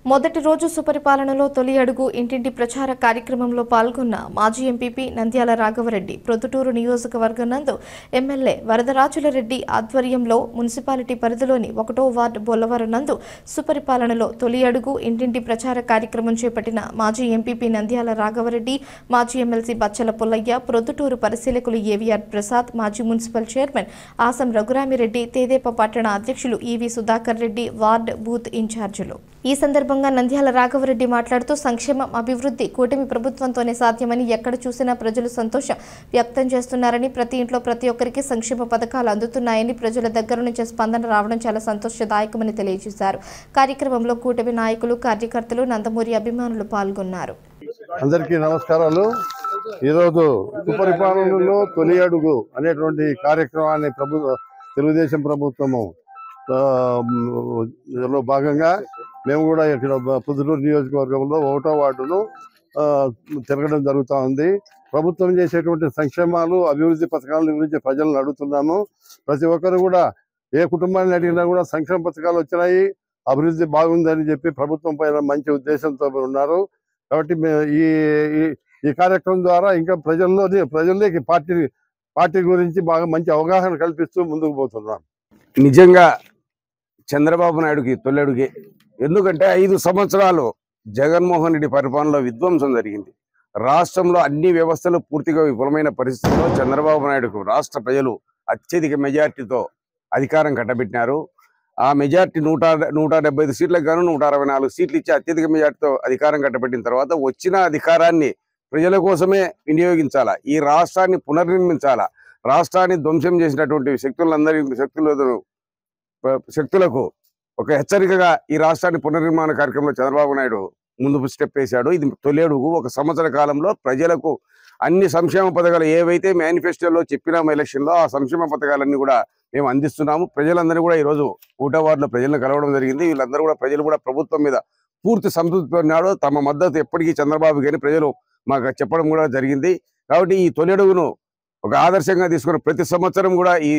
మొదటి రోజు సుపరిపాలనలో తొలి అడుగు ఇంటింటి ప్రచార కార్యక్రమంలో పాల్గొన్న మాజీ ఎంపీపీ నంద్యాల రాఘవరెడ్డి ప్రొద్దుటూరు నియోజకవర్గం నందు ఎమ్మెల్యే వరదరాజులరెడ్డి ఆధ్వర్యంలో మున్సిపాలిటీ పరిధిలోని 1వ వార్డు బొల్లవరం నందు సుపరిపాలనలో తొలి అడుగు ఇంటింటి ప్రచార కార్యక్రమం చేపట్టిన మాజీ ఎంపీపీ నంద్యాల రాఘవరెడ్డి, మాజీ ఎమ్మెల్సీ బచ్చల పుల్లయ్య, ప్రొద్దుటూరు పరిశీలకులు ఏవీఆర్ ప్రసాద్, మాజీ మున్సిపల్ చైర్మన్ ఆసం రఘురామిరెడ్డి, తేదేపా పట్టణ అధ్యక్షులు EV Sudhakar Reddy, ward booth ఇన్ఛార్జీలు. ఈ సందర్భంగా నంద్యాల రాఘవరెడ్డి మాట్లాడుతూ సంక్షేమం, అభివృద్ధి కూటమి ప్రభుత్వంతోనే సాధ్యమని, ఎక్కడ చూసినా ప్రజలు సంతోషం వ్యక్తం చేస్తున్నారని, ప్రతి ఇంట్లో ప్రతి ఒక్కరికి సంక్షేమ పథకాలు అందుతున్నాయని, ప్రజల దగ్గర నుంచి స్పందన రావడం చాలా సంతోషదాయకమని తెలియజేశారు. కార్యక్రమంలో కూటమి నాయకులు, కార్యకర్తలు, నందమూరి అభిమానులు పాల్గొన్నారు. అందరికీ నమస్కారాలు. ఈరోజు సుపరిపాలనలో తొలి అడుగు అనేటువంటి కార్యక్రమాన్ని తెలుగుదేశం ప్రభుత్వము లో భాగంగా మేము కూడా ఇక్కడ పొద్దుటూరు నియోజకవర్గంలో 1వ వార్డును తిరగడం జరుగుతూ ఉంది. ప్రభుత్వం చేసేటువంటి సంక్షేమాలు, అభివృద్ధి పథకాల గురించి ప్రజలను అడుగుతున్నాము. ప్రతి ఒక్కరు కూడా ఏ కుటుంబాన్ని అడిగినా కూడా సంక్షేమ పథకాలు వచ్చినాయి, అభివృద్ధి బాగుందని చెప్పి ప్రభుత్వం పైన మంచి ఉద్దేశంతో ఉన్నారు. కాబట్టి ఈ కార్యక్రమం ద్వారా ఇంకా ప్రజల్లోకి పార్టీ గురించి బాగా మంచి అవగాహన కల్పిస్తూ ముందుకు పోతున్నాం. నిజంగా చంద్రబాబు నాయుడుకి తొలెడుగే. ఎందుకంటే 5 సంవత్సరాలు జగన్మోహన్ రెడ్డి పరిపాలనలో విధ్వంసం జరిగింది. రాష్ట్రంలో అన్ని వ్యవస్థలు పూర్తిగా విఫలమైన పరిస్థితుల్లో చంద్రబాబు నాయుడుకు రాష్ట్ర ప్రజలు అత్యధిక మెజార్టీతో అధికారం కట్టబెట్టినారు. ఆ మెజార్టీ 175 సీట్లకు గాను 164 సీట్లు ఇచ్చి అత్యధిక మెజార్టీతో అధికారం కట్టబెట్టిన తర్వాత వచ్చిన అధికారాన్ని ప్రజల కోసమే వినియోగించాలా, ఈ రాష్ట్రాన్ని పునర్నిర్మించాలా, రాష్ట్రాన్ని ధ్వంసం చేసినటువంటి శక్తులకు ఒక హెచ్చరికగా ఈ రాష్ట్రాన్ని పునర్నిర్మాణ కార్యక్రమంలో చంద్రబాబు నాయుడు ముందు స్టెప్ వేశాడు. ఇది తొలి అడుగు. 1 సంవత్సర కాలంలో ప్రజలకు అన్ని సంక్షేమ పథకాలు ఏవైతే మేనిఫెస్టోలో చెప్పినామో ఎలక్షన్లో, ఆ సంక్షేమ పథకాలన్నీ కూడా మేము అందిస్తున్నాము. ప్రజలందరూ కూడా ఈరోజు 1వ వార్డులో ప్రజలను కలవడం జరిగింది. వీళ్ళందరూ కూడా ప్రజలు కూడా ప్రభుత్వం మీద పూర్తి సంతృప్తి ఉన్నాడు. తమ మద్దతు ఎప్పటికీ చంద్రబాబు గారిని ప్రజలు మాకు చెప్పడం కూడా జరిగింది. కాబట్టి ఈ తొలి అడుగును ఒక ఆదర్శంగా తీసుకుని ప్రతి సంవత్సరం కూడా ఈ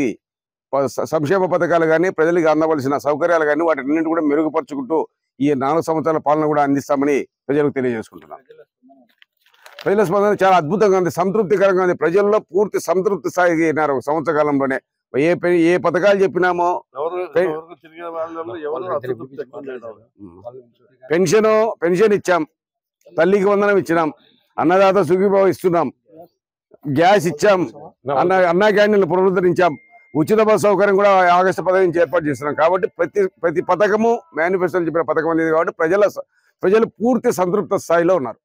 సంక్షేమ పథకాలు కానీ, ప్రజలకు అందవలసిన సౌకర్యాలు కానీ వాటిన్నింటి కూడా మెరుగుపరుచుకుంటూ ఈ 4 సంవత్సరాల పాలన కూడా అందిస్తామని ప్రజలకు తెలియజేసుకుంటున్నాం. ప్రజల స్పందన చాలా అద్భుతంగా ఉంది, సంతృప్తికరంగా ఉంది. ప్రజల్లో పూర్తి సంతృప్తి స్థాయికి అయినారు. 1 సంవత్సర కాలంలోనే ఏ పథకాలు చెప్పినామో, పెన్షన్ ఇచ్చాం, తల్లికి వందనం ఇచ్చినాం, అన్నదాత సుఖీభావ ఇస్తున్నాం, గ్యాస్ ఇచ్చాం, అన్నా క్యాంటీన్లు పునరుద్ధరించాం, ఉచిత బస్సు సౌకర్యం కూడా ఆగస్టు 15 నుంచి ఏర్పాటు చేస్తున్నాం. కాబట్టి ప్రతి పథకము మేనిఫెస్టోలో చెప్పిన పథకం అనేది కాబట్టి ప్రజలు పూర్తి సంతృప్త స్థాయిలో ఉన్నారు.